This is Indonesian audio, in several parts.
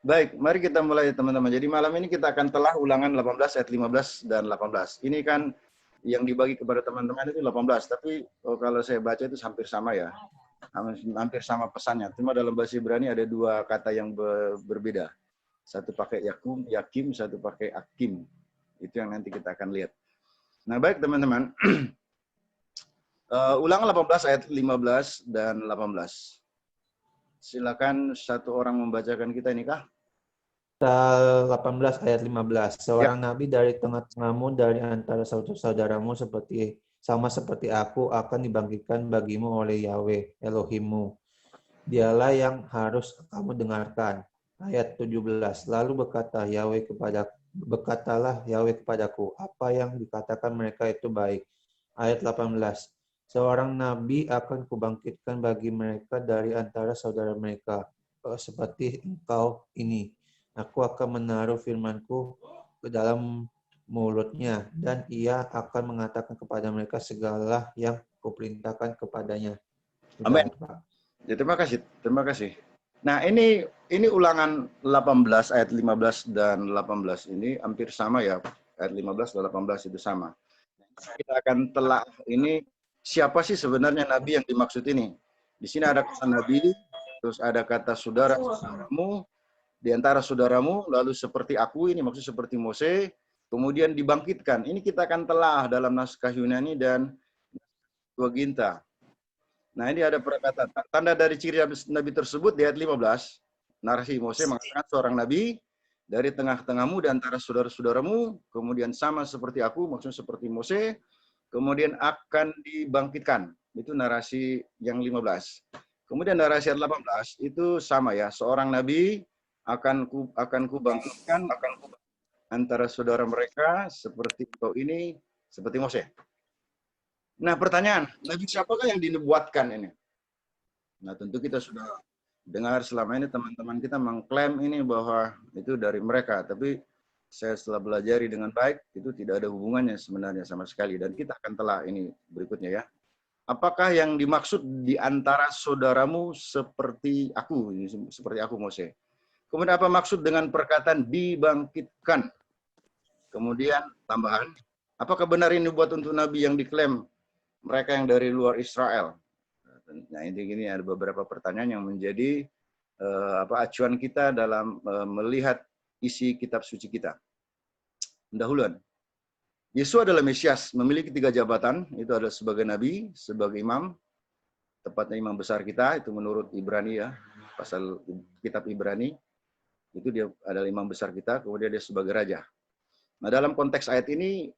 Baik, mari kita mulai teman-teman. Jadi malam ini kita akan telah ulangan 18 ayat 15 dan 18. Ini kan yang dibagi kepada teman-teman itu 18, tapi kalau saya baca itu hampir sama ya. Hampir sama pesannya. Cuma dalam bahasa Ibrani ada dua kata yang berbeda. Satu pakai yakim, satu pakai akim. Itu yang nanti kita akan lihat. Nah, baik teman-teman. Ulangan 18 ayat 15 dan 18. Silakan satu orang membacakan kita ini kah? Pasal 18 ayat 15. Ya. Seorang nabi dari tengah-tengahmu dari antara saudara-saudaramu sama seperti aku akan dibangkitkan bagimu oleh Yahweh Elohimmu. Dialah yang harus kamu dengarkan. Ayat 17. Lalu berkatalah Yahweh kepadaku, apa yang dikatakan mereka itu baik. Ayat 18. Seorang nabi akan kubangkitkan bagi mereka dari antara saudara mereka, seperti engkau ini. Aku akan menaruh firmanku ke dalam mulutnya, dan ia akan mengatakan kepada mereka segala yang kuperintahkan kepadanya. Amin. Sudah, Pak. Ya, terima kasih. Terima kasih. Nah, ini ulangan 18 ayat 15 dan 18 ini hampir sama ya. Ayat 15 dan 18 itu sama. Kita akan telah ini siapa sih sebenarnya nabi yang dimaksud ini? Di sini ada kata nabi, terus ada kata saudaramu, di antara saudaramu, lalu seperti aku, ini maksud seperti Mose, kemudian dibangkitkan. Ini kita akan telah dalam naskah Yunani dan Septuaginta. Nah, ini ada perkataan tanda dari ciri nabi tersebut di ayat 15. Narasi Mose mengatakan seorang nabi dari tengah-tengahmu dan antara saudara-saudaramu, kemudian sama seperti aku, maksudnya seperti Mose, kemudian akan dibangkitkan. Itu narasi yang 15. Kemudian narasi ayat 18 itu sama ya, seorang nabi akan ku bangkitkan antara saudara mereka seperti engkau ini, seperti Mose. Nah, pertanyaan, nabi siapakah yang dinubuatkan ini? Nah, tentu kita sudah dengar selama ini teman-teman kita mengklaim ini bahwa itu dari mereka, tapi saya setelah belajar dengan baik, itu tidak ada hubungannya sebenarnya sama sekali. Dan kita akan telah ini berikutnya ya. Apakah yang dimaksud di antara saudaramu seperti aku, Mose? Kemudian apa maksud dengan perkataan dibangkitkan? Kemudian tambahan, apakah benar ini buat untuk nabi yang diklaim mereka yang dari luar Israel? Nah, ini ada beberapa pertanyaan yang menjadi acuan kita dalam melihat isi kitab suci kita. Pendahuluan. Yesus adalah Mesias, memiliki 3 jabatan, itu adalah sebagai nabi, sebagai imam, tepatnya imam besar kita, itu menurut Ibrani ya, pasal kitab Ibrani, itu dia adalah imam besar kita, kemudian dia sebagai raja. Nah, dalam konteks ayat ini,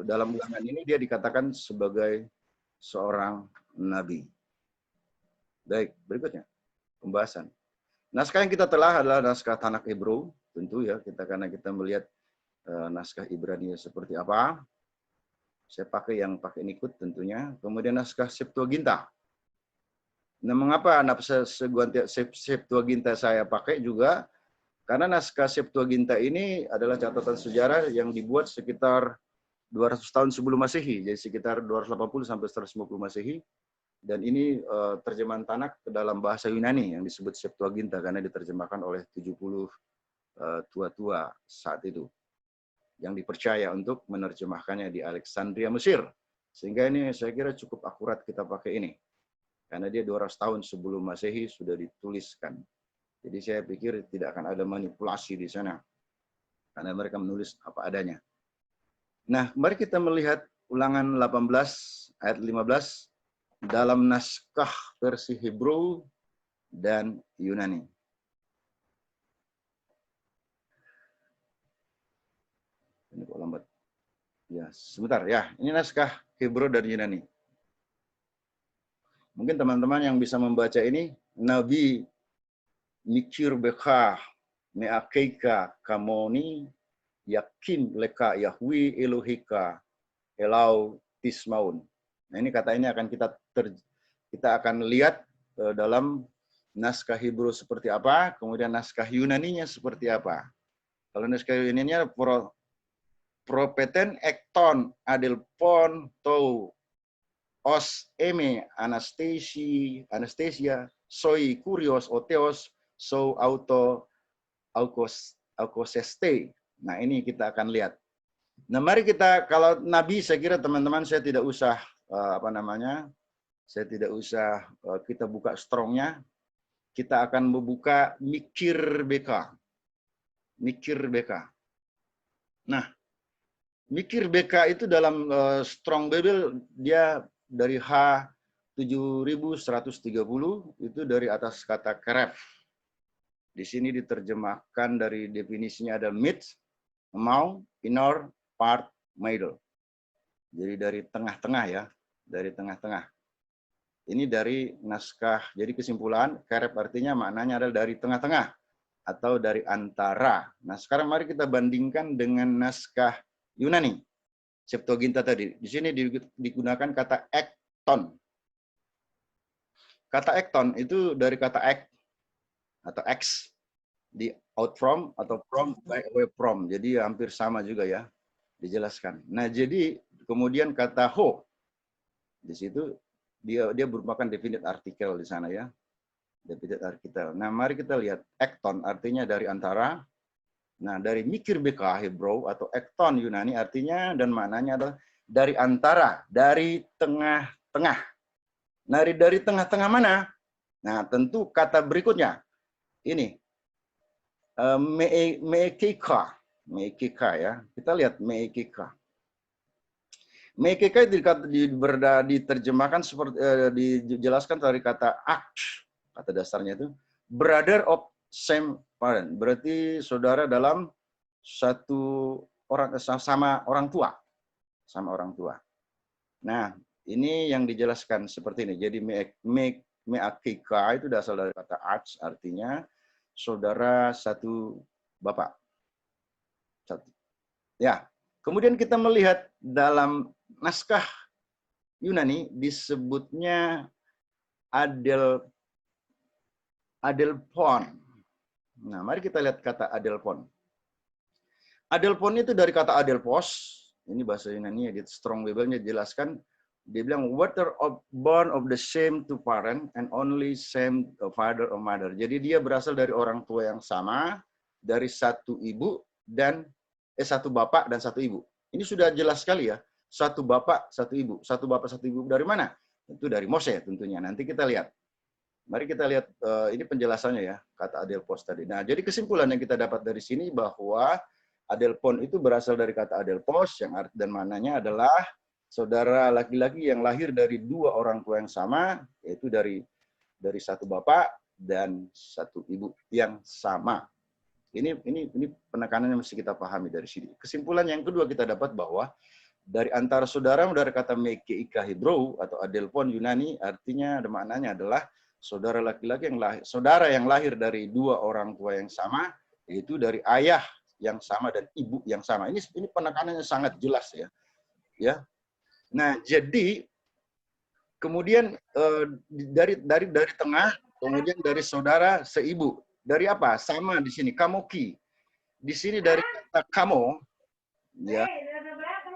dalam ulangan ini dia dikatakan sebagai seorang nabi. Baik, berikutnya pembahasan. Naskah yang kita telah adalah naskah Tanakh Hebrew, tentu ya, karena kita melihat naskah Ibrani seperti apa. Saya pakai yang pakai Nikut tentunya. Kemudian naskah Septuaginta. Nah, mengapa naskah Septuaginta saya pakai juga? Karena naskah Septuaginta ini adalah catatan sejarah yang dibuat sekitar 200 tahun sebelum Masehi, jadi sekitar 280 sampai 150 Masehi. Dan ini terjemahan Tanakh ke dalam bahasa Yunani yang disebut Septuaginta karena diterjemahkan oleh 70 tua-tua saat itu yang dipercaya untuk menerjemahkannya di Alexandria, Mesir. Sehingga ini saya kira cukup akurat kita pakai ini. Karena dia 200 tahun sebelum Masehi sudah dituliskan. Jadi saya pikir tidak akan ada manipulasi di sana. Karena mereka menulis apa adanya. Nah, mari kita melihat ulangan 18 ayat 15 dalam naskah versi Hebrew dan Yunani. Ini kok lambat. Ya, sebentar ya. Ini naskah Hebrew dan Yunani. Mungkin teman-teman yang bisa membaca ini, Nabi Mikir Beka Meakeika Kamoni Yakin Leka Yahwi Elohika Elau Tismaun. Nah, ini kata ini akan kita akan lihat dalam naskah Hebrew seperti apa, kemudian naskah Yunaninya seperti apa. Kalau naskah Yunaninya propeten ekton adelpon tou os eme anastasia soi kurios oteos so auto aukoseste. Nah, ini kita akan lihat. Nah, mari kita, kalau Nabi, saya kira teman-teman saya tidak usah saya tidak usah kita buka strongnya. Kita akan membuka Mikir BK. Mikir BK. Nah, Mikir BK itu dalam Strong Bible dia dari H7130 itu dari atas kata keref. Di sini diterjemahkan dari definisinya ada mid, among, inner, part, middle. Jadi dari tengah-tengah ya, dari tengah-tengah. Ini dari naskah. Jadi kesimpulan keref artinya maknanya adalah dari tengah-tengah atau dari antara. Nah, sekarang mari kita bandingkan dengan naskah Yunani, Septuaginta tadi. Di sini digunakan kata ekton. Kata ekton itu dari kata ek atau x, di out from atau from, by, away from. Jadi hampir sama juga ya, dijelaskan. Nah, jadi kemudian kata ho, di situ dia merupakan definite artikel di sana ya. Definite artikel. Nah, mari kita lihat ekton artinya dari antara. Nah, dari Mikir BK Hebrew atau ekton Yunani artinya dan maknanya adalah dari antara, dari tengah-tengah. Nah, dari tengah-tengah mana? Nah, tentu kata berikutnya. Ini. Meekeka. Meekeka ya. Kita lihat Meekeka. Meekeka diterjemahkan seperti dijelaskan dari kata akh. Kata dasarnya itu brother of same parent, berarti saudara dalam satu orang, sama orang tua, sama orang tua. Nah, ini yang dijelaskan seperti ini. Jadi meakika itu berasal dari kata ach, artinya saudara satu bapak. Satu. Ya, kemudian kita melihat dalam naskah Yunani disebutnya adelphon. Nah, mari kita lihat kata adelphon. Adelphon itu dari kata adelphos. Ini bahasa Yunani, di Strong Bible-nya dijelaskan. Dia bilang, water born of the same two parent and only same father or mother. Jadi dia berasal dari orang tua yang sama, dari satu ibu dan satu bapak dan satu ibu. Ini sudah jelas sekali ya. Satu bapak, satu ibu. Satu bapak, satu ibu dari mana? Itu dari Mose tentunya. Nanti kita lihat. Mari kita lihat ini penjelasannya ya, kata adelphos tadi. Nah, jadi kesimpulan yang kita dapat dari sini bahwa adelphon itu berasal dari kata adelphos yang arti dan maknanya adalah saudara laki-laki yang lahir dari dua orang tua yang sama, yaitu dari satu bapak dan satu ibu yang sama. Ini penekanan yang mesti kita pahami dari sini. Kesimpulan yang kedua kita dapat bahwa dari antara saudara dari kata mekeika Hebrew atau adelphon Yunani artinya ada maknanya adalah saudara laki-laki yang lahir dari dua orang tua yang sama, yaitu dari ayah yang sama dan ibu yang sama. Ini penekanannya sangat jelas ya. Ya. Nah, jadi kemudian dari tengah, kemudian dari saudara seibu. Dari apa? Sama di sini kamoki. Di sini dari kata kamo ya.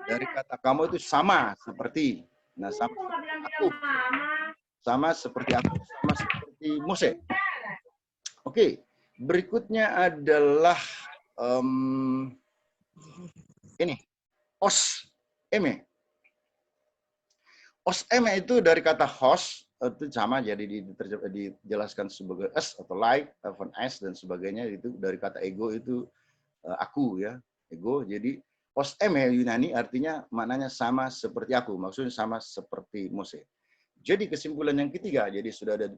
Dari kata kamo itu sama seperti. Nah, sama seperti aku. Sama seperti aku, sama seperti Mose. Oke, berikutnya adalah ini os eme. Os eme itu dari kata host itu sama, jadi dijelaskan sebagai s atau like, even s dan sebagainya, itu dari kata ego itu aku ya, ego. Jadi os eme Yunani artinya maknanya sama seperti aku, maksudnya sama seperti Mose. Jadi kesimpulan yang ketiga, jadi sudah ada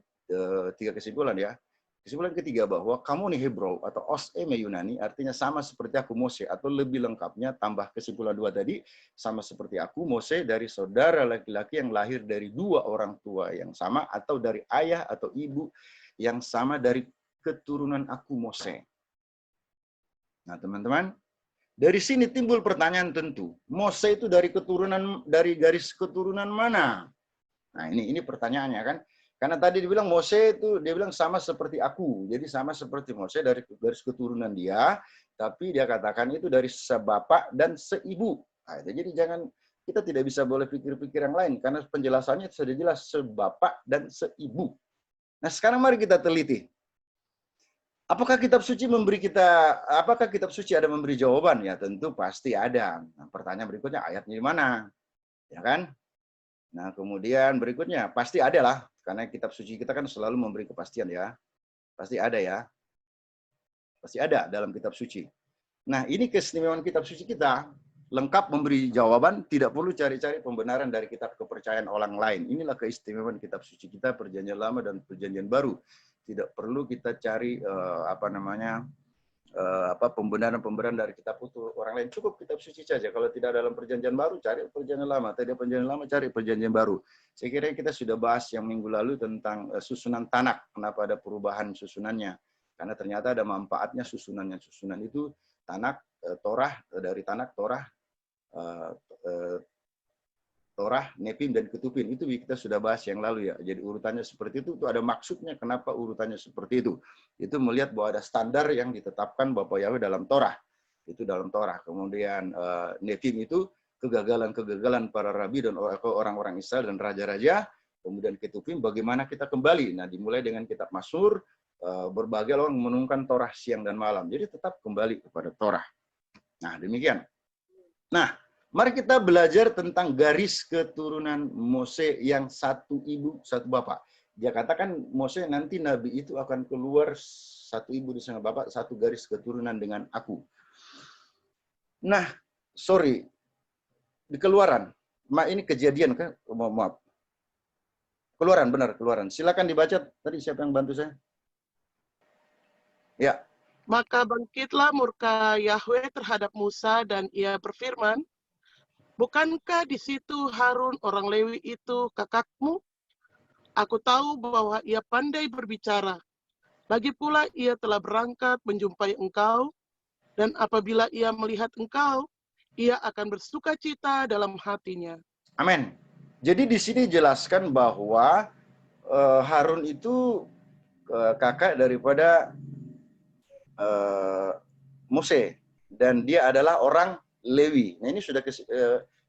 3 kesimpulan ya. Kesimpulan ketiga bahwa kamu nih Hebrew atau os eme Yunani artinya sama seperti aku Mose, atau lebih lengkapnya tambah kesimpulan 2 tadi, sama seperti aku Mose dari saudara laki-laki yang lahir dari dua orang tua yang sama atau dari ayah atau ibu yang sama dari keturunan aku Mose. Nah, teman-teman, dari sini timbul pertanyaan tentu, Mose itu dari garis keturunan mana? Nah, ini pertanyaannya kan. Karena tadi dibilang Mose itu, dia bilang sama seperti aku. Jadi sama seperti Mose dari garis keturunan dia, tapi dia katakan itu dari sebapak dan seibu. Nah, jadi kita tidak bisa boleh pikir-pikir yang lain, karena penjelasannya sudah jelas sebapak dan seibu. Nah, sekarang mari kita teliti. Apakah kitab suci apakah kitab suci ada memberi jawaban? Ya tentu pasti ada. Nah, pertanyaan berikutnya, ayatnya di mana? Ya kan? Nah, kemudian berikutnya, pasti ada lah. Karena kitab suci kita kan selalu memberi kepastian ya. Pasti ada ya. Pasti ada dalam kitab suci. Nah, ini keistimewaan kitab suci kita. Lengkap memberi jawaban, tidak perlu cari-cari pembenaran dari kitab kepercayaan orang lain. Inilah keistimewaan kitab suci kita, Perjanjian Lama dan Perjanjian Baru. Tidak perlu kita cari pembenaran dari kitab orang lain. Cukup kitab suci saja. Kalau tidak dalam Perjanjian Baru, cari Perjanjian Lama. Tidak Perjanjian Lama, cari Perjanjian Baru. Saya kira kita sudah bahas yang minggu lalu tentang susunan Tanak. Kenapa ada perubahan susunannya? Karena ternyata ada manfaatnya susunannya. Susunan itu Tanak, Torah, dari Tanak, Torah, Nepim, dan Ketupin. Itu kita sudah bahas yang lalu ya. Jadi urutannya seperti itu ada maksudnya kenapa urutannya seperti itu. Itu melihat bahwa ada standar yang ditetapkan Bapa Yahweh dalam Torah. Itu dalam Torah. Kemudian Nepim itu kegagalan-kegagalan para rabi dan orang-orang Israel dan raja-raja. Kemudian Ketupin bagaimana kita kembali. Nah, dimulai dengan kitab Mazmur, berbagai orang menungkan Torah siang dan malam. Jadi tetap kembali kepada Torah. Nah, demikian. Nah, mari kita belajar tentang garis keturunan Mose yang satu ibu, satu bapak. Dia katakan Mose nanti nabi itu akan keluar satu ibu di sana bapak, satu garis keturunan dengan aku. Nah, sorry, di Keluaran. Ini kejadian kan? Maaf. Keluaran, benar, Keluaran. Silakan dibaca. Tadi siapa yang bantu saya? Ya. Maka bangkitlah murka Yahweh terhadap Musa dan ia berfirman, bukankah di situ Harun orang Lewi itu kakakmu? Aku tahu bahwa ia pandai berbicara. Lagi pula ia telah berangkat menjumpai engkau, dan apabila ia melihat engkau, ia akan bersukacita dalam hatinya. Amin. Jadi di sini jelaskan bahwa Harun itu kakak daripada Mose, dan dia adalah orang Lewi. Nah, ini sudah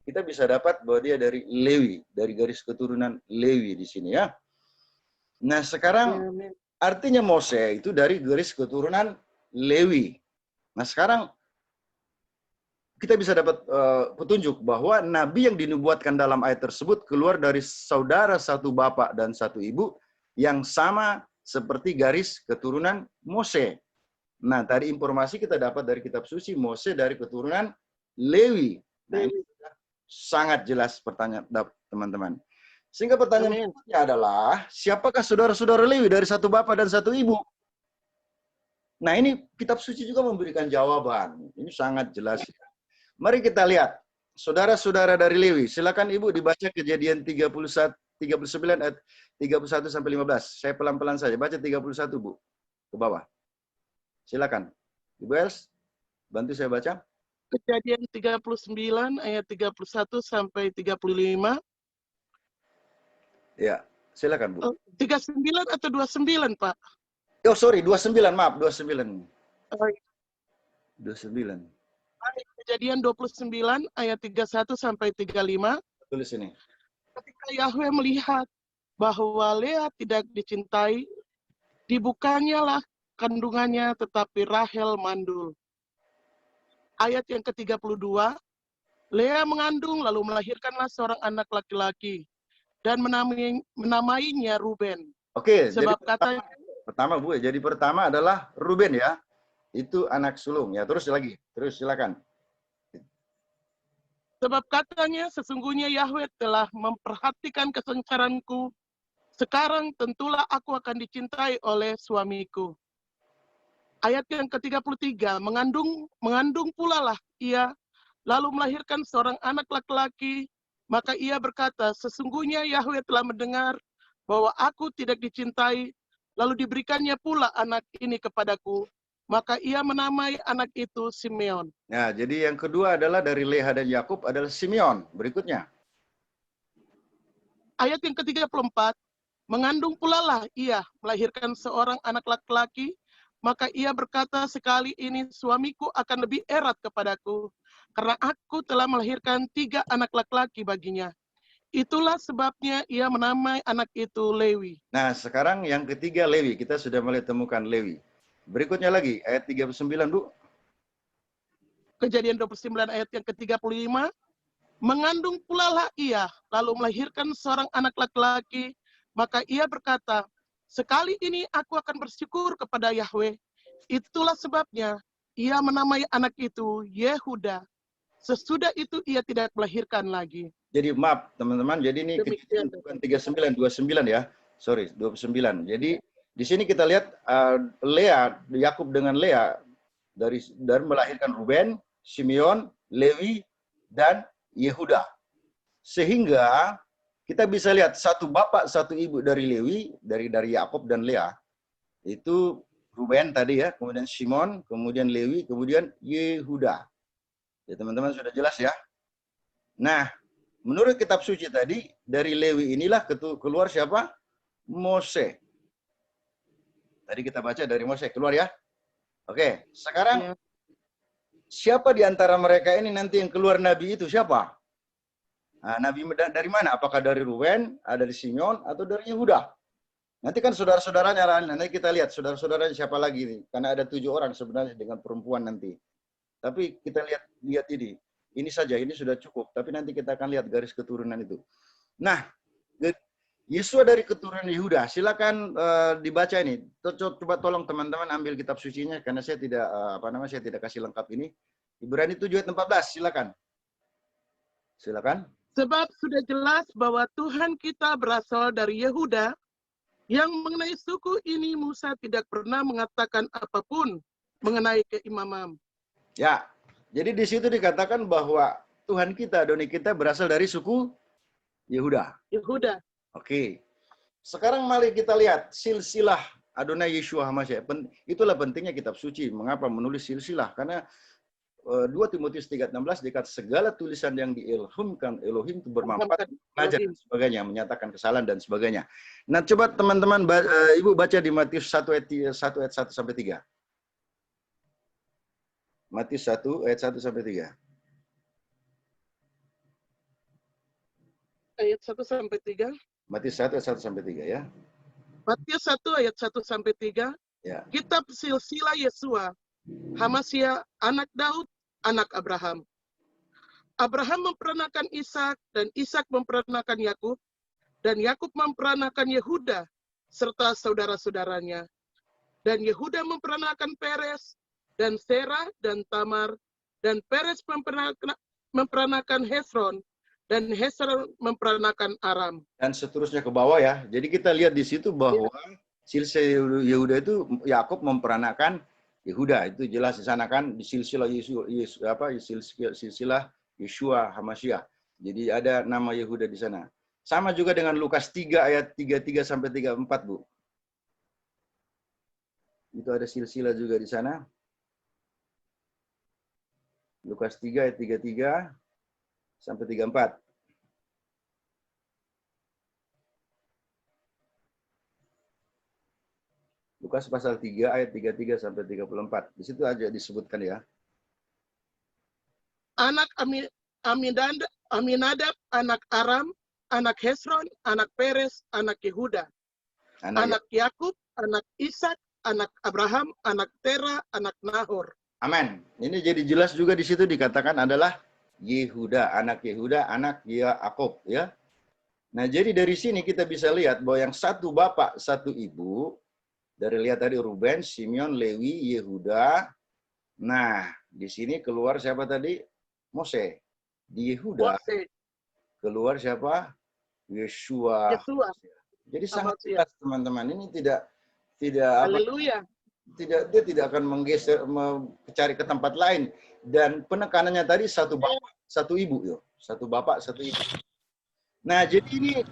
kita bisa dapat bahwa dia dari Lewi, dari garis keturunan Lewi di sini ya. Nah, sekarang artinya Mose itu dari garis keturunan Lewi. Nah, sekarang kita bisa dapat petunjuk bahwa nabi yang dinubuatkan dalam ayat tersebut keluar dari saudara satu bapak dan satu ibu yang sama seperti garis keturunan Mose. Nah, tadi informasi kita dapat dari kitab suci, Mose dari keturunan Lewi. Nah, ini sangat jelas pertanyaan teman-teman. Sehingga pertanyaan berikutnya adalah, siapakah saudara-saudara Lewi dari satu bapak dan satu ibu? Nah, ini kitab suci juga memberikan jawaban. Ini sangat jelas. Mari kita lihat. Saudara-saudara dari Lewi. Silakan Ibu dibaca Kejadian 39 ayat 31 sampai 15. Saya pelan-pelan saja. Baca 31, Bu. Ke bawah. Silakan. Ibu Els, bantu saya baca. Kejadian 39 ayat 31 sampai 35. Ya, silakan, Bu. 39 atau 29, Pak? Oh, sorry, 29, maaf, 29. 29. Kejadian 29 ayat 31 sampai 35. Tulis ini. Ketika Yahweh melihat bahwa Lea tidak dicintai, dibukanya lah kandungannya, tetapi Rahel mandul. Ayat yang ke-32, Lea mengandung lalu melahirkanlah seorang anak laki-laki dan menamainya Ruben. Oke, sebab jadi katanya pertama Bu, jadi pertama adalah Ruben ya. Itu anak sulung ya. Terus lagi. Terus silakan. Sebab katanya sesungguhnya Yahweh telah memperhatikan kesengsaraanku. Sekarang tentulah aku akan dicintai oleh suamiku. Ayat yang ke-33, mengandung pula lah ia, lalu melahirkan seorang anak laki-laki. Maka ia berkata, sesungguhnya Yahweh telah mendengar bahwa aku tidak dicintai, lalu diberikannya pula anak ini kepadaku. Maka ia menamai anak itu Simeon. Nah, jadi yang kedua adalah dari Leha dan Yakub adalah Simeon. Berikutnya. Ayat yang ke-34, mengandung pula lah ia, melahirkan seorang anak laki-laki. Maka ia berkata, sekali ini suamiku akan lebih erat kepadaku, karena aku telah melahirkan 3 anak laki-laki baginya. Itulah sebabnya ia menamai anak itu Lewi. Nah, sekarang yang ketiga Lewi. Kita sudah mulai temukan Lewi. Berikutnya lagi, ayat 39, Bu. Kejadian 29 ayat yang ke-35, mengandung pula lah ia, lalu melahirkan seorang anak laki-laki, maka ia berkata, sekali ini aku akan bersyukur kepada Yahweh. Itulah sebabnya ia menamai anak itu Yehuda. Sesudah itu ia tidak melahirkan lagi. Jadi maaf teman-teman, jadi ini Demikian. kejadian bukan 39, 29 ya. Sorry, 29. Jadi di sini kita lihat Lea, Yakub dengan Lea dari melahirkan Ruben, Simeon, Lewi, dan Yehuda. Sehingga kita bisa lihat satu bapak, satu ibu dari Lewi, dari Yakub dan Lea. Itu Ruben tadi ya, kemudian Simon, kemudian Lewi, kemudian Yehuda. Ya teman-teman sudah jelas ya. Nah, menurut kitab suci tadi, dari Lewi inilah keluar siapa? Mose. Tadi kita baca dari Mose, keluar ya. Oke, sekarang Ya. siapa di antara mereka ini nanti yang keluar nabi itu? Siapa? Nah, nabi dari mana? Apakah dari Ruben, dari Simeon, atau dari Yehuda? Nanti kan saudara-saudaranya, nanti kita lihat saudara-saudaranya siapa lagi nih. Karena ada 7 orang sebenarnya dengan perempuan nanti. Tapi kita lihat ini. Ini saja, ini sudah cukup. Tapi nanti kita akan lihat garis keturunan itu. Nah, Yesua dari keturunan Yehuda. Silakan dibaca ini. Coba tolong teman-teman ambil kitab sucinya karena saya tidak saya tidak kasih lengkap ini. Ibrani 7 ayat 14. Silakan. Silakan. Sebab sudah jelas bahwa Tuhan kita berasal dari Yehuda, yang mengenai suku ini Musa tidak pernah mengatakan apapun mengenai keimaman. Ya, jadi di situ dikatakan bahwa Tuhan kita, Adonai kita berasal dari suku Yehuda. Yehuda. Oke. Sekarang mari kita lihat silsilah Adonai Yeshua HaMashiach. Itulah pentingnya kitab suci. Mengapa menulis silsilah? Karena 2 Timotius 3:16 dikatakan segala tulisan yang diilhamkan Elohim itu bermanfaat, mengajar dan sebagainya, menyatakan kesalahan dan sebagainya. Nah, coba teman-teman Ibu baca di Matius 1 ayat 1 sampai 3. Matius 1 ayat 1 sampai 3. Ayat 1 sampai 3. Matius 1 ayat 1 sampai 3 ya. Matius 1 ayat 1 sampai 3. Ya. Kitab silsilah Yesua, Hamasya, anak Daud, anak Abraham. Abraham memperanakan Ishak, dan Ishak memperanakan Yakub, dan Yakub memperanakan Yehuda, serta saudara-saudaranya. Dan Yehuda memperanakan Peres, dan Serah, dan Tamar, dan Peres memperanakan Hesron, dan Hesron memperanakan Aram. Dan seterusnya ke bawah ya. Jadi kita lihat di situ bahwa silsilah Yehuda itu Yakub memperanakan Yehuda, itu jelas di sana kan di silsilah silsilah Yeshua HaMashiach. Jadi ada nama Yehuda di sana. Sama juga dengan Lukas 3 ayat 33 sampai 34, Bu. Itu ada silsilah juga di sana. Lukas 3 ayat 33 sampai 34. Lukas pasal 3 ayat 33 sampai 34. Di situ aja disebutkan ya. Anak Aminadab, anak Aram, anak Hesron, anak Peres, anak Yehuda. Anak Yakub, anak Ishak, anak Abraham, anak Tera, anak Nahor. Amin. Ini jadi jelas juga di situ dikatakan adalah Yehuda, anak Yakub ya. Nah, jadi dari sini kita bisa lihat bahwa yang satu bapak, satu ibu, dari lihat tadi Ruben, Simeon, Lewi, Yehuda. Nah, di sini keluar siapa tadi? Mose. Di Yehuda keluar siapa? Yeshua. Jadi sangat jelas teman-teman. Ini tidak Haleluya. Dia tidak akan menggeser mencari ke tempat lain, dan penekanannya tadi satu bapak, satu ibu yo. Satu bapak, satu ibu. Nah, jadi ini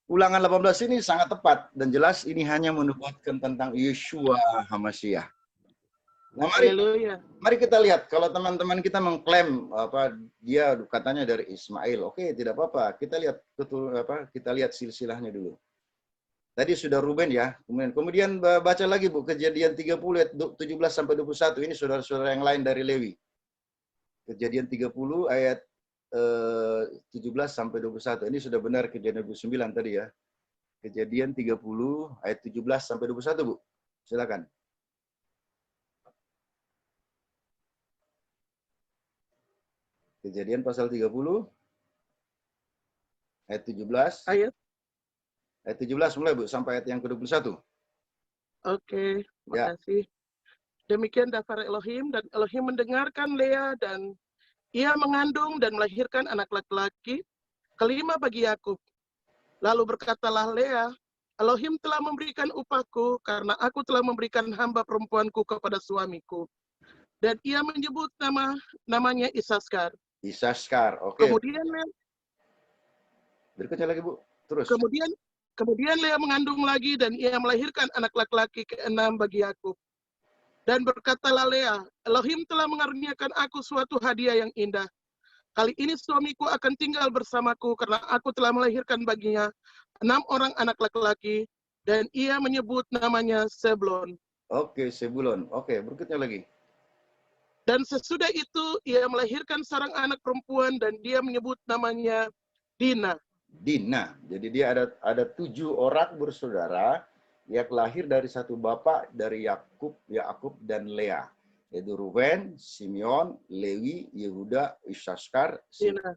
Ulangan 18 ini sangat tepat dan jelas ini hanya menubuatkan tentang Yeshua HaMashiach. Nah, mari kita lihat kalau teman-teman kita mengklaim dia katanya dari Ismail. Oke, tidak apa-apa. Kita lihat silsilahnya dulu. Tadi sudah Ruben ya. Kemudian baca lagi Bu, Kejadian 30 ayat 17 sampai 21. Ini saudara-saudara yang lain dari Lewi. Kejadian 30 ayat 17 sampai 21. Ini sudah benar Kejadian 29 tadi ya. Kejadian 30 ayat 17 sampai 21, Bu. Silakan. Kejadian pasal 30 ayat 17. Ayat. Ayat 17 mulai, Bu, sampai ayat yang ke-21. Oke, Ya. makasih. Demikian daftar Elohim, dan Elohim mendengarkan Lea, dan ia mengandung dan melahirkan anak laki-laki kelima bagi Yakub. Lalu berkatalah Lea, Elohim telah memberikan upahku karena aku telah memberikan hamba perempuanku kepada suamiku. Dan ia menyebut namanya Isaskar. Isaskar, oke. Kemudian Berikutnya lagi, Bu. Terus. Kemudian Lea mengandung lagi, dan ia melahirkan anak laki-laki ke-6 bagi Yakub. Dan berkatalah Lea, Elohim telah mengaruniakan aku suatu hadiah yang indah. Kali ini suamiku akan tinggal bersamaku karena aku telah melahirkan baginya 6 orang anak laki-laki, dan ia menyebut namanya Seblon. Oke, Sebulon. Oke, berikutnya lagi. Dan sesudah itu ia melahirkan seorang anak perempuan, dan dia menyebut namanya Dina. Dina. Jadi dia ada 7 orang bersaudara yang lahir dari satu bapak, dari Yakub dan Lea. Yaitu Ruben, Simeon, Lewi, Yehuda, Isaskar, Dina.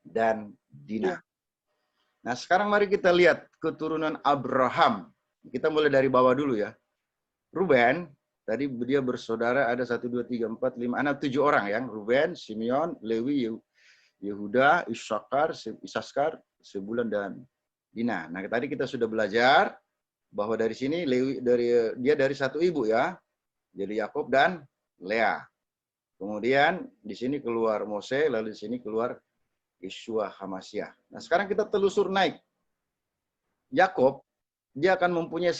dan Dina. Ya. Nah, sekarang mari kita lihat keturunan Abraham. Kita mulai dari bawah dulu ya. Ruben, tadi dia bersaudara ada 1, 2, 3, 4, 5, 6, 7 orang ya. Ruben, Simeon, Lewi, Yehuda, Isaskar, Sebulon, dan Dina. Nah, tadi kita sudah belajar bahwa dari sini dia dari satu ibu ya. Jadi Yakub dan Lea. Kemudian di sini keluar Mose, lalu di sini keluar Yeshua Hamasyah. Nah, sekarang kita telusur naik. Yakub, dia akan mempunyai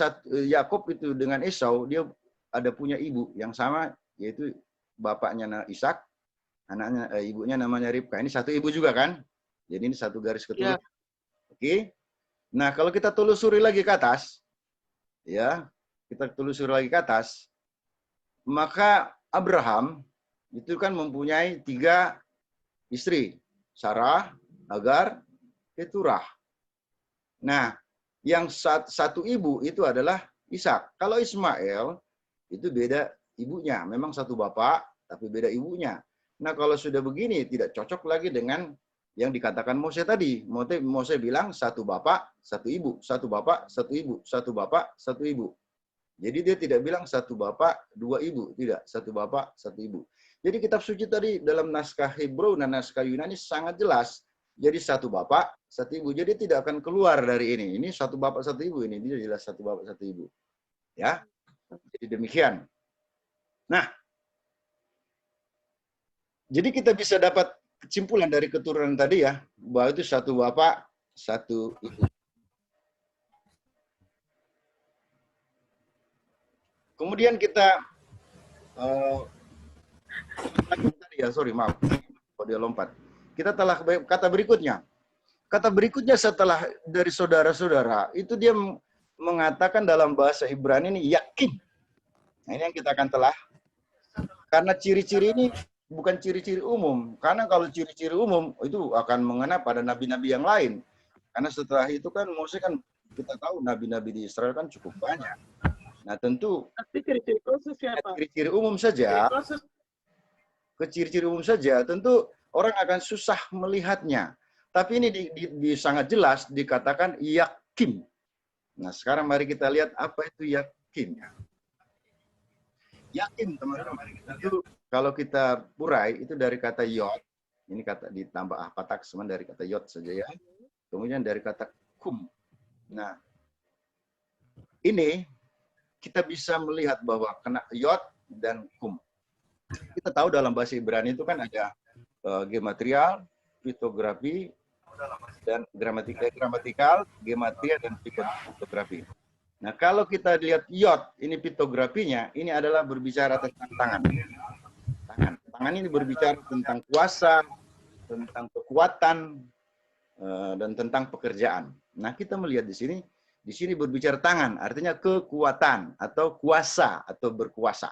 Yakub itu dengan Esau, dia ada punya ibu yang sama, yaitu bapaknya Ishak, ibunya namanya Ribka. Ini satu ibu juga kan? Jadi ini satu garis keturunan. Ya. Oke. Nah, kalau kita telusuri lagi ke atas, ya, maka Abraham itu kan mempunyai 3 istri, Sarah, Hagar, Keturah. Nah, yang satu ibu itu adalah Ishak. Kalau Ismail itu beda ibunya, memang satu bapak tapi beda ibunya. Nah, kalau sudah begini tidak cocok lagi dengan yang dikatakan Mose tadi. Mose bilang satu bapak, satu ibu, satu bapak, satu ibu, satu bapak, satu ibu. Jadi dia tidak bilang satu bapak, 2 ibu, tidak, satu bapak, satu ibu. Jadi kitab suci tadi dalam naskah Hebrew dan naskah Yunani sangat jelas. Jadi satu bapak, satu ibu. Jadi tidak akan keluar dari ini. Ini satu bapak, satu ibu. Ini dia jelas satu bapak, satu ibu. Ya. Jadi demikian. Nah, jadi kita bisa dapat kesimpulan dari keturunan tadi ya, bahwa itu satu bapak, satu ibu. Kemudian kita dia lompat. Kita telah kata berikutnya. Kata berikutnya setelah dari saudara-saudara, itu dia mengatakan dalam bahasa Ibrani ini yakin. Nah, ini yang kita akan telah. Karena ciri-ciri ini bukan ciri-ciri umum. Karena kalau ciri-ciri umum itu akan mengena pada nabi-nabi yang lain. Karena setelah itu kan Mose kan kita tahu nabi-nabi di Israel kan cukup banyak. Nah, tentu ciri-ciri khusus siapa? Ciri-ciri umum saja. Ciri-ciri umum saja, tentu orang akan susah melihatnya. Tapi ini sangat jelas dikatakan yakin. Nah, sekarang mari kita lihat apa itu yakin. Yakin, teman-teman. Itu kalau kita urai itu dari kata yod. Ini kata ditambah patak semen dari kata yod saja ya. Kemudian dari kata kum. Nah, ini kita bisa melihat bahwa kena yod dan kum. Kita tahu dalam bahasa Ibrani itu kan ada gematrial, pitografi, dan gramatikal, gematria, dan pitografi. Nah, kalau kita lihat yod, ini pitografinya, ini adalah berbicara tentang tangan. Tangan ini berbicara tentang kuasa, tentang kekuatan, dan tentang pekerjaan. Nah, kita melihat di sini berbicara tangan, artinya kekuatan, atau kuasa, atau berkuasa.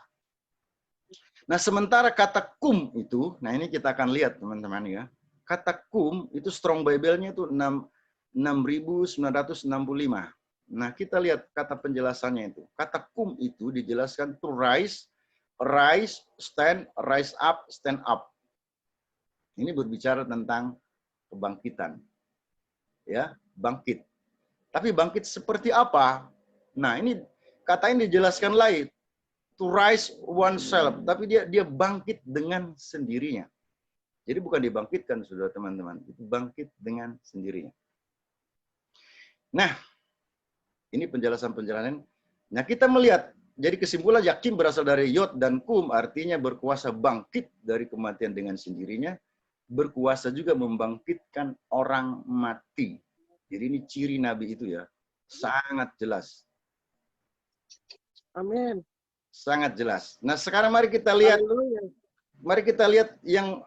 Nah, sementara kata kum itu, nah ini kita akan lihat teman-teman ya. Kata kum itu Strong Bible-nya itu 6.965. Nah, kita lihat kata penjelasannya itu. Kata kum itu dijelaskan to rise, stand, rise up, stand up. Ini berbicara tentang kebangkitan. Ya, bangkit. Tapi bangkit seperti apa? Nah, ini kata ini dijelaskan lain. To rise oneself, tapi dia bangkit dengan sendirinya. Jadi bukan dibangkitkan, saudara teman-teman, itu bangkit dengan sendirinya. Nah, ini penjelasan-penjelasan. Nah, kita melihat, jadi kesimpulan yakin berasal dari yod dan kum, artinya berkuasa bangkit dari kematian dengan sendirinya, berkuasa juga membangkitkan orang mati. Jadi ini ciri Nabi itu ya, sangat jelas. Amin. Sangat jelas. Nah, sekarang mari kita lihat, Haleluya. mari kita lihat yang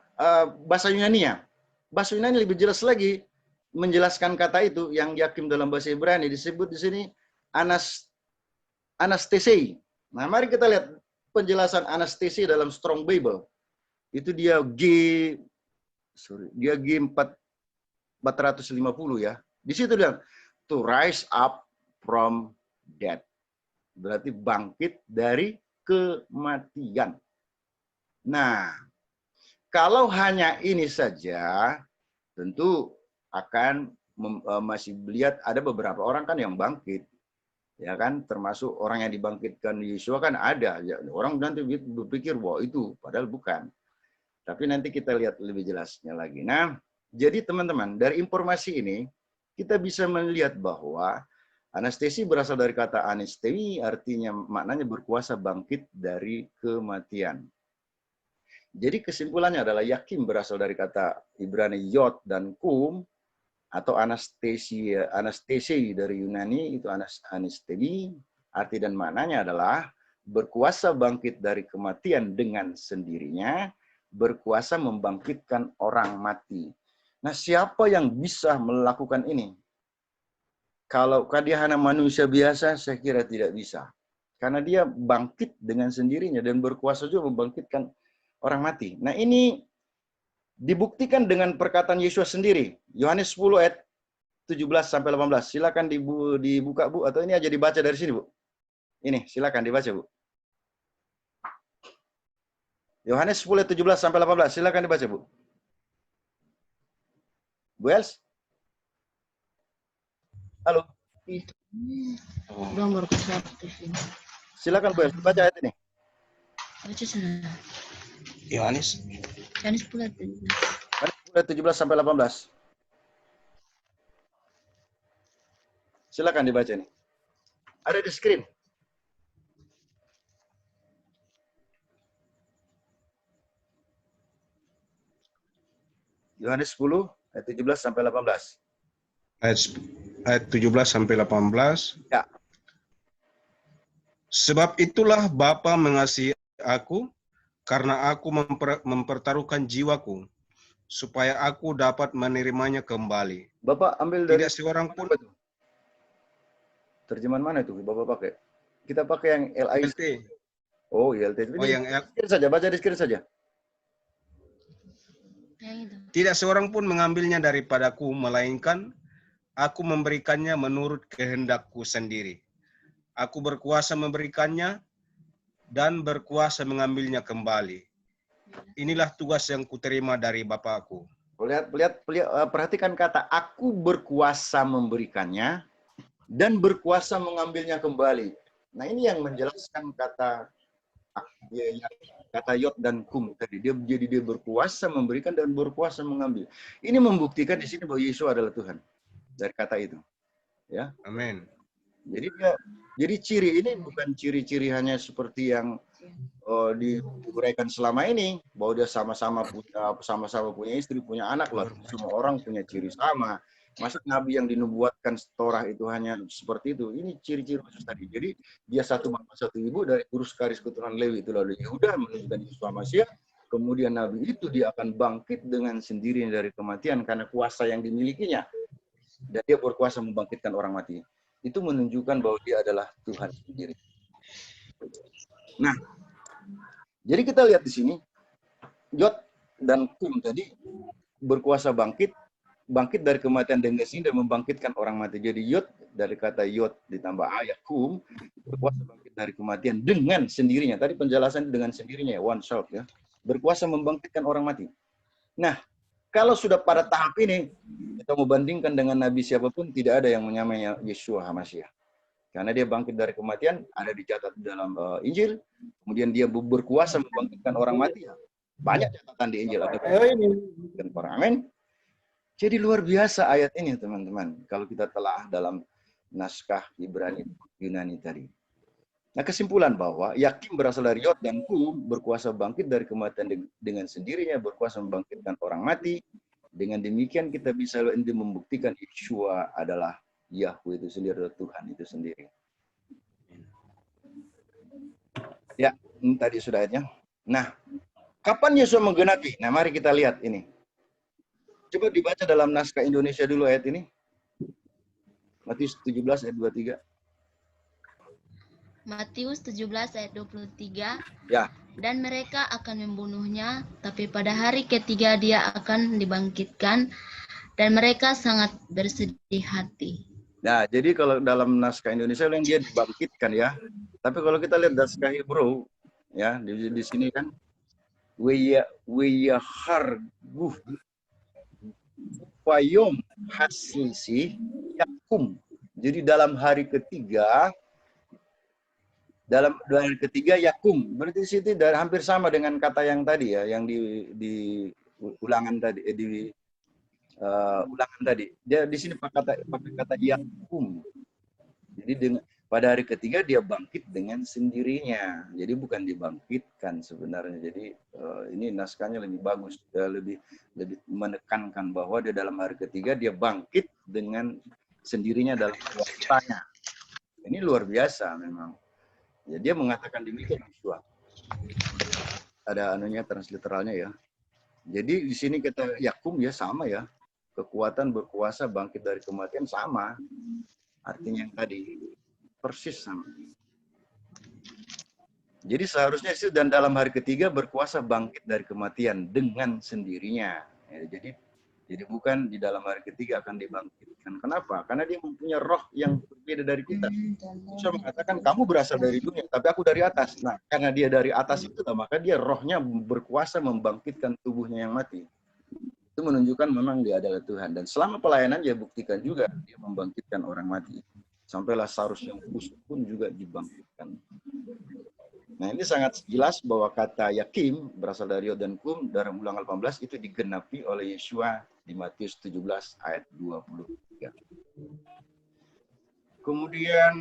bahasa Yunani-nya. Bahasa Yunani lebih jelas lagi menjelaskan kata itu, yang yakin dalam bahasa Ibrani disebut di sini anastesei. Nah, mari kita lihat penjelasan anastesei dalam Strong Bible. Itu dia G450 ya. Di situ dia to rise up from death. Berarti bangkit dari kematian. Nah, kalau hanya ini saja, tentu akan masih lihat ada beberapa orang kan yang bangkit. Ya kan, termasuk orang yang dibangkitkan Yesua kan ada. Ya, orang nanti berpikir, wah itu, padahal bukan. Tapi nanti kita lihat lebih jelasnya lagi. Nah, jadi teman-teman, dari informasi ini, kita bisa melihat bahwa anestesi berasal dari kata anestemi, artinya maknanya berkuasa bangkit dari kematian. Jadi kesimpulannya adalah yakin berasal dari kata Ibrani yod dan kum, atau anestesi dari Yunani, itu anestemi, arti dan maknanya adalah berkuasa bangkit dari kematian dengan sendirinya, berkuasa membangkitkan orang mati. Nah, siapa yang bisa melakukan ini? Kalau dia hanya manusia biasa, saya kira tidak bisa. Karena dia bangkit dengan sendirinya dan berkuasa juga membangkitkan orang mati. Nah, ini dibuktikan dengan perkataan Yesus sendiri. Yohanes 10 ayat 17-18. Silakan dibuka, Bu. Atau ini aja dibaca dari sini, Bu. Ini, silakan dibaca, Bu. Yohanes 10 ayat 17-18. Silakan dibaca, Bu. Bu Els? Halo? Nomor Silakan, Bu Els. Baca ayat ini. baca sana. Yohanes Yohanes 10 ayat 17-18. Silakan dibaca nih. Ada di screen. Yohanes 10 ayat 17-18. ayat 17-18. Ya. Sebab itulah Bapa mengasihi aku, karena aku mempertaruhkan jiwaku, supaya aku dapat menerimanya kembali. Bapak ambil dari Tidak seorang pun. Terjemahan mana itu Bapak pakai? Kita pakai yang LIC. LT. Oh, ILT. Oh, yang screen saja, baca di screen saja. Tidak seorang pun mengambilnya daripadaku, melainkan aku memberikannya menurut kehendakku sendiri. Aku berkuasa memberikannya dan berkuasa mengambilnya kembali. Inilah tugas yang kuterima dari Bapakku. Perhatikan kata aku berkuasa memberikannya dan berkuasa mengambilnya kembali. Nah, ini yang menjelaskan kata yod dan kum tadi. Dia berkuasa memberikan dan berkuasa mengambil. Ini membuktikan di sini bahwa Yesus adalah Tuhan. Dari kata itu. Ya. Amin. Jadi ciri ini bukan ciri-ciri hanya seperti yang diuraikan selama ini, bahwa dia sama-sama punya istri, punya anak lah. Semua orang punya ciri sama. Maksud Nabi yang dinubuatkan Torah itu hanya seperti itu. Ini ciri-ciri khusus tadi. Jadi dia satu bapak satu ibu dari urus garis keturunan Lewi itu lalu Yehuda menunjukkan Yesus Masiah. Kemudian Nabi itu dia akan bangkit dengan sendirinya dari kematian karena kuasa yang dimilikinya. Dan dia berkuasa membangkitkan orang mati. Itu menunjukkan bahwa dia adalah Tuhan sendiri. Nah, jadi kita lihat di sini Yod dan Kum tadi berkuasa bangkit dari kematian dengan sini dan membangkitkan orang mati. Jadi Yod dari kata Yod ditambah ayat Kum berkuasa bangkit dari kematian dengan sendirinya. Tadi penjelasan dengan sendirinya ya, one self ya. Berkuasa membangkitkan orang mati. Nah, kalau sudah pada tahap ini, kita mau bandingkan dengan Nabi siapapun, tidak ada yang menyamai Yeshua HaMashiach. Karena dia bangkit dari kematian, ada dicatat dalam Injil, kemudian dia berkuasa membangkitkan orang mati. Banyak catatan di Injil. Ada dan para amin. Jadi luar biasa ayat ini, teman-teman. Kalau kita telah dalam naskah Ibrani Yunani tadi. Nah, kesimpulan bahwa Yakin berasal dari Yod dan Kum, berkuasa bangkit dari kematian dengan sendirinya, berkuasa membangkitkan orang mati. Dengan demikian kita bisa membuktikan Yeshua adalah Yahweh itu sendiri, atau Tuhan itu sendiri. Ya, ini tadi sudah ayatnya. Nah, kapan Yeshua menggenapi? Nah, mari kita lihat ini. Coba dibaca dalam naskah Indonesia dulu ayat ini. Matius 17 ayat 23. Matius 17 ayat 23. Ya. Dan mereka akan membunuhnya, tapi pada hari ketiga dia akan dibangkitkan, dan mereka sangat bersedih hati. Nah, jadi kalau dalam naskah Indonesia yang dia dibangkitkan ya. Tapi kalau kita lihat naskah Hebrew ya, di sini kan Weyaharguh Wayom Hasisi Yakum. Jadi dalam hari ketiga Yakum. Berarti di situ hampir sama dengan kata yang tadi ya, yang di ulangan tadi ulangan tadi. Dia di sini pakai kata Yakum. Jadi pada hari ketiga dia bangkit dengan sendirinya. Jadi bukan dibangkitkan sebenarnya. Jadi ini naskahnya lebih bagus, lebih menekankan bahwa dia dalam hari ketiga dia bangkit dengan sendirinya dalam kuasanya. Ini luar biasa memang. Ya, dia mengatakan demikian Yeshua. Ada anunya transliteralnya ya. Jadi di sini kita Yakum ya sama ya. Kekuatan berkuasa bangkit dari kematian sama. Artinya yang tadi persis sama. Jadi seharusnya itu dan dalam hari ketiga berkuasa bangkit dari kematian dengan sendirinya. Ya, jadi bukan di dalam hari ketiga akan dibangkitkan. Kenapa? Karena dia mempunyai roh yang berbeda dari kita. Saya mengatakan kamu berasal dari dunia, tapi aku dari atas. Nah, karena dia dari atas itu, maka dia rohnya berkuasa membangkitkan tubuhnya yang mati. Itu menunjukkan memang dia adalah Tuhan. Dan selama pelayanan dia buktikan juga dia membangkitkan orang mati. Sampai Lazarus yang busuk pun juga dibangkitkan. Nah, ini sangat jelas bahwa kata Yakim berasal dari Yod dan Kum dalam Ulangan 18 itu digenapi oleh Yeshua di Matius 17 ayat 23. Kemudian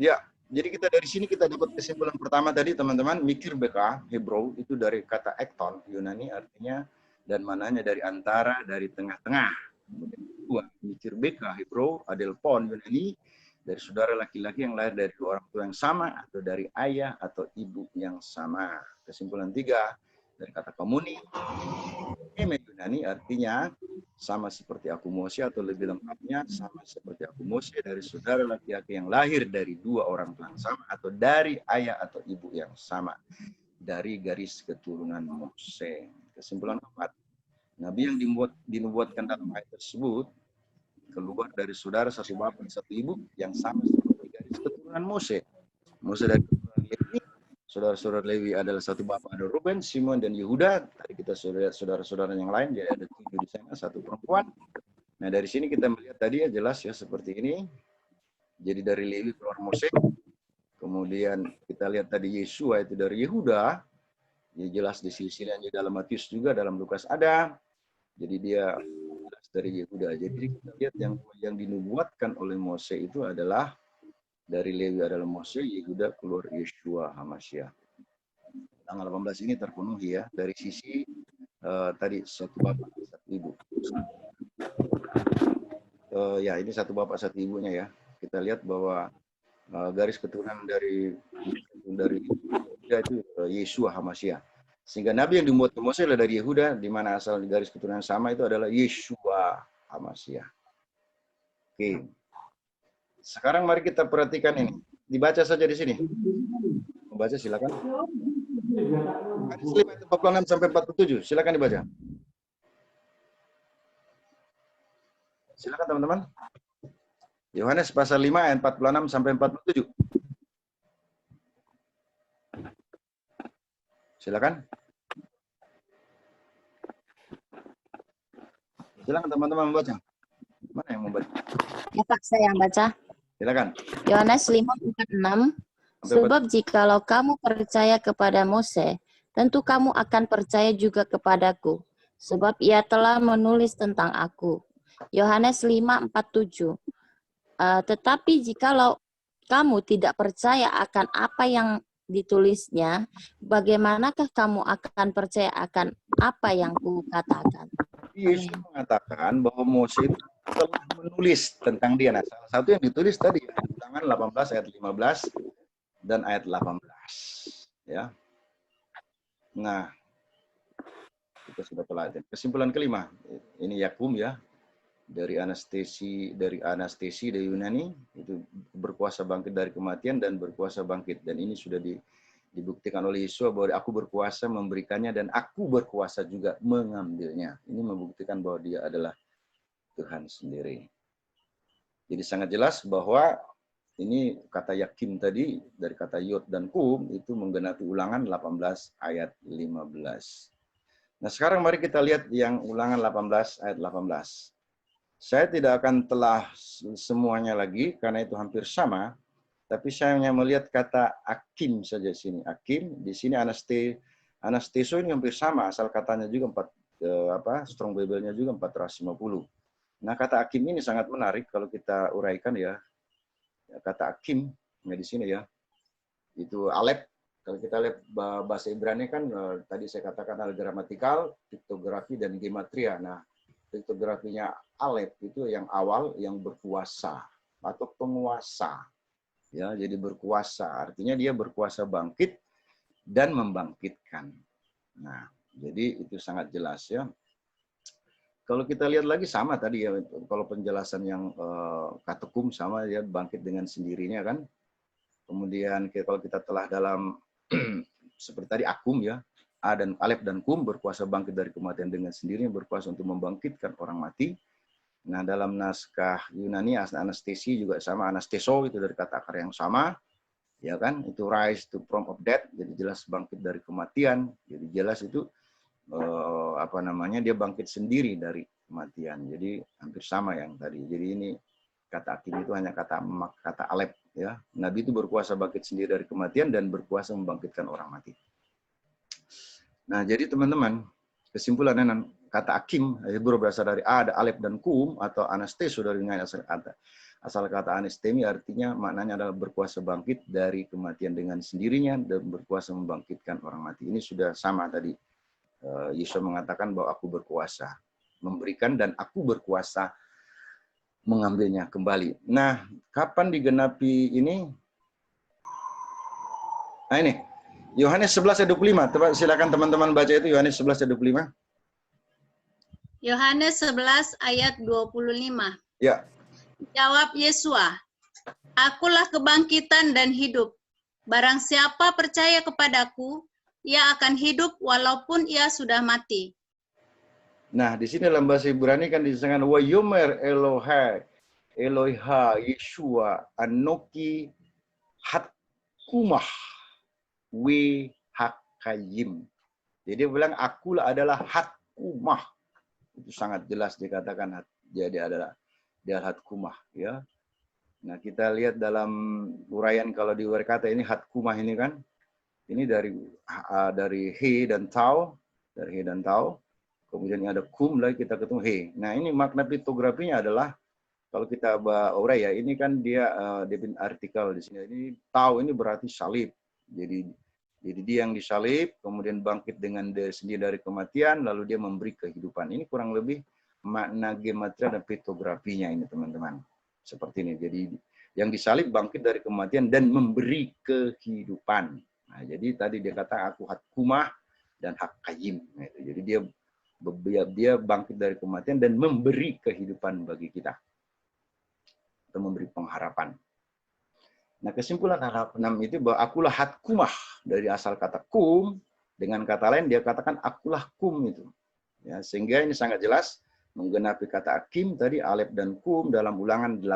ya, jadi kita dari sini kita dapat kesimpulan pertama tadi teman-teman, mikir beka Hebrew itu dari kata ekton Yunani artinya dan mananya dari antara, dari tengah-tengah. Kemudian kedua, mikir beka Hebrew adelpon Yunani dari saudara laki-laki yang lahir dari orang tua yang sama atau dari ayah atau ibu yang sama. Kesimpulan tiga, dari kata komuni, Yunani artinya sama seperti aku Mose atau lebih lengkapnya sama seperti aku Mose dari saudara laki-laki yang lahir dari dua orang tua yang sama atau dari ayah atau ibu yang sama dari garis keturunan Mose. Kesimpulan keempat, Nabi yang dinubuatkan dalam ayat tersebut keluar dari saudara satu bapak satu ibu yang sama seperti garis keturunan Mose. Mose dari keturunan Lewi, saudara-saudara Lewi adalah satu bapak, ada Ruben, Simon dan Yehuda. Tadi kita lihat saudara-saudara yang lain, jadi ada 7 di sana, satu perempuan. Nah dari sini kita melihat tadi ya jelas ya seperti ini. Jadi dari Lewi keluar Mose. Kemudian kita lihat tadi Yeshua itu dari Yehuda. Ya jelas di silsilah di dalam Matius juga, dalam Lukas ada. Jadi dia dari Yehuda. Jadi kita lihat yang dinubuatkan oleh Mose itu adalah dari Lewi adalah Mose, Yehuda keluar Yeshua HaMashiach. Tanggal 18 ini terpenuhi ya dari sisi tadi satu bapak satu ibu. Ya ini satu bapak satu ibunya ya. Kita lihat bahwa garis keturunan dari Yehuda itu Yeshua HaMashiach. Sehingga Nabi yang dimuat ke Mose adalah dari Yehuda, di mana asal garis keturunan sama itu adalah Yeshua HaMashiach. Oke. Sekarang mari kita perhatikan ini. Dibaca saja di sini. Membaca silakan. Hadis 5 46 sampai 47. Silakan dibaca. Silakan teman-teman. Yohanes pasal 5 ayat 46 sampai 47. Silakan. Silakan teman-teman membaca. Mana yang membaca? Ya Pak, saya yang baca. Silakan. Yohanes 5:46. Sebab jikalau kamu percaya kepada Mose, tentu kamu akan percaya juga kepadaku, sebab ia telah menulis tentang aku. Yohanes 5:47. Tetapi jikalau kamu tidak percaya akan apa yang ditulisnya, bagaimanakah kamu akan percaya akan apa yang kukatakan? Yesus mengatakan bahwa Mose itu telah menulis tentang dia. Nah, salah satu yang ditulis tadi, Ulangan 18 ayat 15 dan ayat 18. Ya. Nah, kita sudah pelajari. Kesimpulan kelima, ini Yakum ya, dari anestesi dari Yunani, itu berkuasa bangkit dari kematian dan berkuasa bangkit. Dan ini sudah dibuktikan oleh Yesus bahwa aku berkuasa memberikannya dan aku berkuasa juga mengambilnya. Ini membuktikan bahwa dia adalah Tuhan sendiri. Jadi sangat jelas bahwa ini kata Yakin tadi dari kata Yod dan Kum itu menggenapi Ulangan 18 ayat 15. Nah sekarang mari kita lihat yang Ulangan 18 ayat 18. Saya tidak akan telah semuanya lagi karena itu hampir sama. Tapi saya hanya melihat kata akim saja di sini. Akim, di sini anasteso ini hampir sama. Asal katanya juga Strong Bible-nya juga 450. Nah kata akim ini sangat menarik kalau kita uraikan ya. Kata akim, ya di sini ya. Itu alep. Kalau kita lihat bahasa Ibrani kan tadi saya katakan ada gramatikal, piktografi, dan gematria. Nah piktografinya alep itu yang awal yang berkuasa atau penguasa. Ya, jadi berkuasa, artinya dia berkuasa bangkit dan membangkitkan. Nah, jadi itu sangat jelas ya. Kalau kita lihat lagi sama tadi ya, kalau penjelasan yang katekum sama ya bangkit dengan sendirinya kan. Kemudian kalau kita telah dalam seperti tadi akum ya, A dan Alef dan Kum berkuasa bangkit dari kematian dengan sendirinya, berkuasa untuk membangkitkan orang mati. Nah, dalam naskah Yunani anestesi juga sama, anesteso itu dari kata akar yang sama, ya kan? Itu rise to from of death, jadi jelas bangkit dari kematian. Jadi jelas itu dia bangkit sendiri dari kematian. Jadi hampir sama yang tadi. Jadi ini kata akim itu hanya kata alep, ya. Nabi itu berkuasa bangkit sendiri dari kematian dan berkuasa membangkitkan orang mati. Nah, jadi teman-teman, kesimpulannya kata akim berasal dari A, ada alef dan kum atau anesteso dari asal kata anestemi artinya maknanya adalah berkuasa bangkit dari kematian dengan sendirinya dan berkuasa membangkitkan orang mati. Ini sudah sama tadi. Yesus mengatakan bahwa aku berkuasa memberikan dan aku berkuasa mengambilnya kembali. Nah, kapan digenapi ini? Nah ini, Yohanes 11 ayat 25. Silakan teman-teman baca itu Yohanes 11 ayat 25. Yohanes 11 ayat 25. Ya. Jawab Yesua, akulah kebangkitan dan hidup. Barang siapa percaya kepadaku, ia akan hidup walaupun ia sudah mati. Nah, di sini dalam bahasa Ibrani kan disebutkan wa yomer Eloha Yeshua Anoki Hatkumah we hakayim. Jadi dia bilang akulah adalah hatkumah. Itu sangat jelas dikatakan jadi adalah dia hatkumah ya. Nah, kita lihat dalam uraian kalau di kata ini hatkumah ini kan ini dari he dan tau, dari he dan tau. Kemudian ada kum lagi kita ketemu he. Nah, ini makna piktografinya adalah kalau kita urai ya, ini kan dia artikel di sini. Ini tau ini berarti salib. Jadi dia yang disalib, kemudian bangkit dengan dia sendiri dari kematian, lalu dia memberi kehidupan. Ini kurang lebih makna gematria dan piktografinya ini teman-teman. Seperti ini. Jadi yang disalib bangkit dari kematian dan memberi kehidupan. Nah, jadi tadi dia kata aku hatkumah dan hakayim. Nah, jadi dia bangkit dari kematian dan memberi kehidupan bagi kita. Atau memberi pengharapan. Nah, kesimpulan hal 6 itu bahwa akulah hatkumah dari asal kata kum, dengan kata lain dia katakan akulah kum itu. Ya, sehingga ini sangat jelas menggenapi kata akim tadi alef dan kum dalam Ulangan 18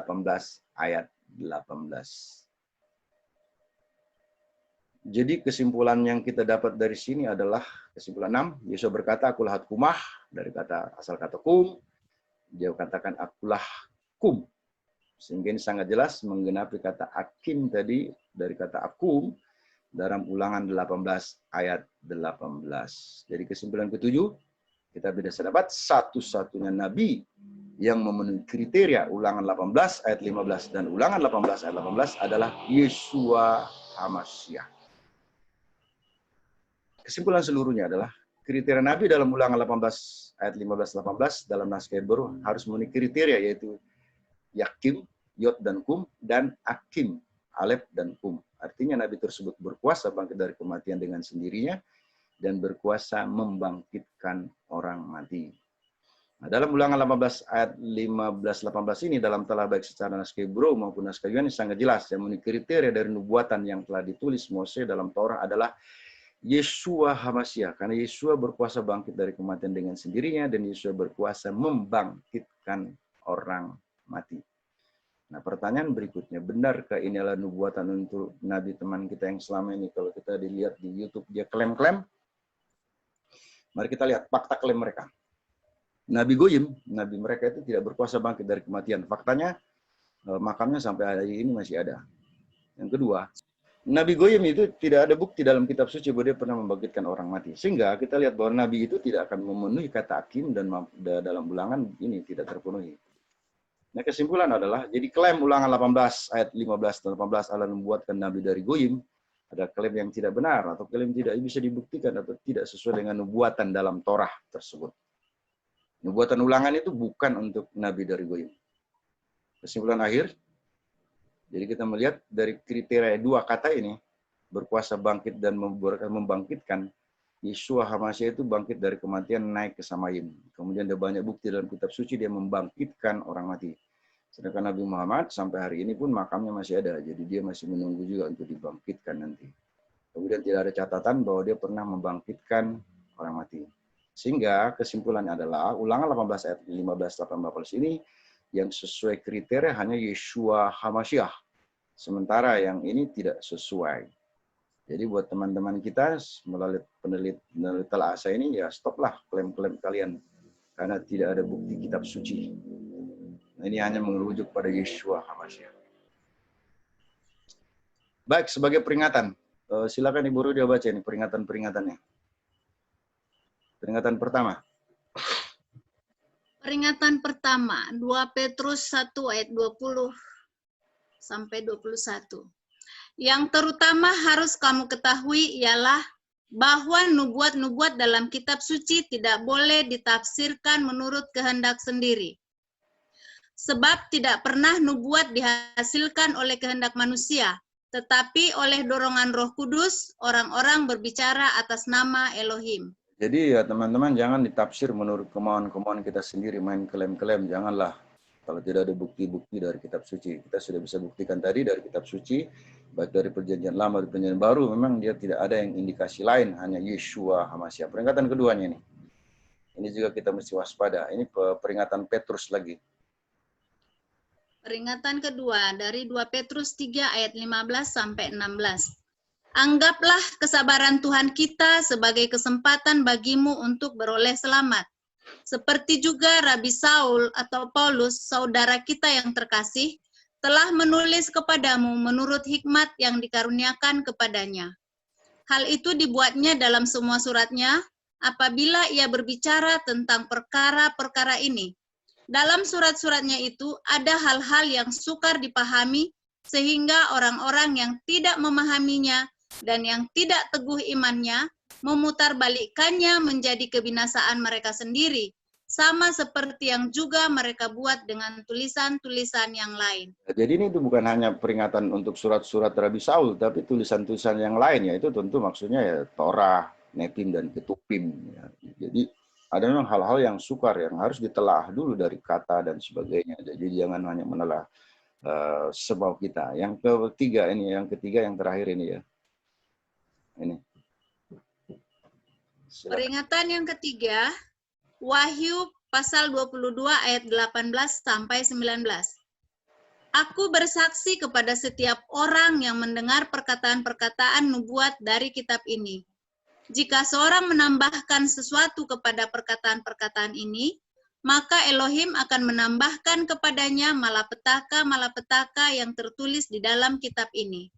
ayat 18. Jadi kesimpulan yang kita dapat dari sini adalah kesimpulan 6. Yesus berkata akulah hatkumah dari kata asal kata kum. Dia katakan akulah kum. Sehingga ini sangat jelas menggenapi kata akim tadi dari kata akum dalam Ulangan 18 ayat 18. Jadi kesimpulan ketujuh, kita bisa dapat satu-satunya nabi yang memenuhi kriteria Ulangan 18 ayat 15 dan Ulangan 18 ayat 18 adalah Yeshua HaMashiach. Kesimpulan seluruhnya adalah kriteria nabi dalam Ulangan 18 ayat 15-18 dalam naskah Hebrew harus memenuhi kriteria yaitu Yakim, Yod dan Kum, dan Akim, Alef dan Kum. Artinya nabi tersebut berkuasa bangkit dari kematian dengan sendirinya dan berkuasa membangkitkan orang mati. Nah, dalam Ulangan 18 ayat 15-18 ini dalam telah baik secara naskah Hebrew maupun naskah Yunani sangat jelas yang memenuhi kriteria dari nubuatan yang telah ditulis Mose dalam Taurat adalah Yeshua HaMashiach. Karena Yeshua berkuasa bangkit dari kematian dengan sendirinya dan Yeshua berkuasa membangkitkan orang mati. Nah, pertanyaan berikutnya, benarkah ini adalah nubuatan untuk nabi teman kita yang selama ini kalau kita dilihat di YouTube dia klaim-klaim? Mari kita lihat fakta klaim mereka. Nabi Goyim, nabi mereka itu tidak berkuasa bangkit dari kematian. Faktanya makamnya sampai hari ini masih ada. Yang kedua, Nabi Goyim itu tidak ada bukti dalam kitab suci bahwa dia pernah membangkitkan orang mati. Sehingga kita lihat bahwa nabi itu tidak akan memenuhi kata akim dan dalam Ulangan ini tidak terpenuhi. Nah, kesimpulan adalah, jadi klaim Ulangan 18 ayat 15 dan 18 adalah membuatkan nabi dari Goyim, ada klaim yang tidak benar atau klaim tidak bisa dibuktikan atau tidak sesuai dengan nubuatan dalam Torah tersebut. Nubuatan Ulangan itu bukan untuk nabi dari Goyim. Kesimpulan akhir, jadi kita melihat dari kriteria dua kata ini, berkuasa bangkit dan membangkitkan, Yeshua HaMashiach itu bangkit dari kematian naik ke Samayim. Kemudian ada banyak bukti dalam kitab suci dia membangkitkan orang mati. Sedangkan Nabi Muhammad sampai hari ini pun makamnya masih ada. Jadi dia masih menunggu juga untuk dibangkitkan nanti. Kemudian tidak ada catatan bahwa dia pernah membangkitkan orang mati. Sehingga kesimpulannya adalah Ulangan 18 ayat 15-18 ini yang sesuai kriteria hanya Yeshua HaMashiach. Sementara yang ini tidak sesuai. Jadi buat teman-teman kita melalui penelitian telah asa ini ya stoplah klaim-klaim kalian karena tidak ada bukti kitab suci. Nah, ini hanya merujuk pada Yeshua HaMashiach. Baik, sebagai peringatan, silakan Ibu Rudia baca ini peringatan-peringatannya. Peringatan pertama. Peringatan pertama, 2 Petrus 1 ayat 20 sampai 21. Yang terutama harus kamu ketahui ialah bahwa nubuat-nubuat dalam kitab suci tidak boleh ditafsirkan menurut kehendak sendiri. Sebab tidak pernah nubuat dihasilkan oleh kehendak manusia, tetapi oleh dorongan Roh Kudus, orang-orang berbicara atas nama Elohim. Jadi ya teman-teman jangan ditafsir menurut kemauan-kemauan kita sendiri, main klaim-klaim, janganlah. Kalau tidak ada bukti-bukti dari kitab suci. Kita sudah bisa buktikan tadi dari kitab suci, baik dari perjanjian lama dan perjanjian baru, memang dia tidak ada yang indikasi lain, hanya Yeshua HaMashiach. Peringatan keduanya ini. Ini juga kita mesti waspada. Ini peringatan Petrus lagi. Peringatan kedua dari 2 Petrus 3 ayat 15 sampai 16. Anggaplah kesabaran Tuhan kita sebagai kesempatan bagimu untuk beroleh selamat. Seperti juga Rabi Saul atau Paulus, saudara kita yang terkasih, telah menulis kepadamu menurut hikmat yang dikaruniakan kepadanya. Hal itu dibuatnya dalam semua suratnya, apabila ia berbicara tentang perkara-perkara ini. Dalam surat-suratnya itu ada hal-hal yang sukar dipahami, sehingga orang-orang yang tidak memahaminya dan yang tidak teguh imannya, memutarbalikkannya menjadi kebinasaan mereka sendiri, sama seperti yang juga mereka buat dengan tulisan-tulisan yang lain. Jadi ini itu bukan hanya peringatan untuk surat-surat Rabi Saul, tapi tulisan-tulisan yang lain, yaitu tentu maksudnya ya Torah, Nepim, dan Ketupim. Ya. Jadi ada memang hal-hal yang sukar, yang harus ditelaah dulu dari kata dan sebagainya. Jadi jangan hanya menelah sebab kita. Yang ketiga yang terakhir ini ya. Ini. Peringatan yang ketiga, Wahyu pasal 22 ayat 18 sampai 19. Aku bersaksi kepada setiap orang yang mendengar perkataan-perkataan nubuat dari kitab ini. Jika seorang menambahkan sesuatu kepada perkataan-perkataan ini, maka Elohim akan menambahkan kepadanya malapetaka-malapetaka yang tertulis di dalam kitab ini.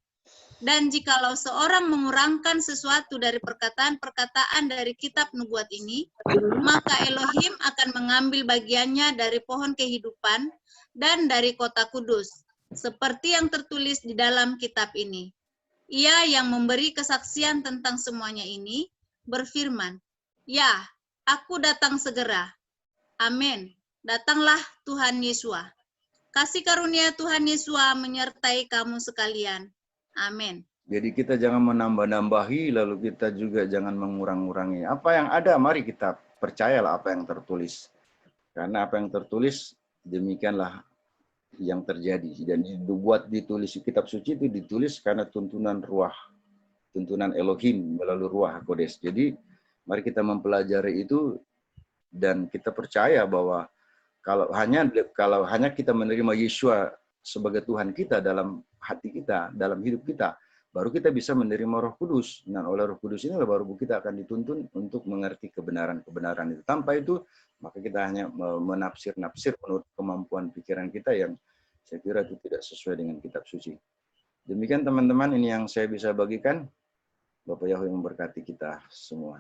Dan jikalau seorang mengurangkan sesuatu dari perkataan-perkataan dari kitab nubuat ini, maka Elohim akan mengambil bagiannya dari pohon kehidupan dan dari kota kudus, seperti yang tertulis di dalam kitab ini. Ia yang memberi kesaksian tentang semuanya ini berfirman, "Ya, aku datang segera." Amin. Datanglah Tuhan Yesua. Kasih karunia Tuhan Yesua menyertai kamu sekalian. Amin. Jadi kita jangan menambah-nambahi, lalu kita juga jangan mengurang-urangi. Apa yang ada, mari kita percayalah apa yang tertulis. Karena apa yang tertulis, demikianlah yang terjadi. Dan ditulis di kitab suci itu ditulis karena tuntunan ruah, tuntunan Elohim melalui ruah Kodes. Jadi mari kita mempelajari itu dan kita percaya bahwa kalau hanya kita menerima Yeshua sebagai Tuhan kita dalam hati kita, dalam hidup kita, baru kita bisa menerima Roh Kudus. Dan oleh Roh Kudus inilah baru kita akan dituntun untuk mengerti kebenaran-kebenaran itu. Tanpa itu, maka kita hanya menafsir-nafsir menurut kemampuan pikiran kita yang saya kira itu tidak sesuai dengan kitab suci. Demikian teman-teman, ini yang saya bisa bagikan. Bapak Yahweh memberkati kita semua.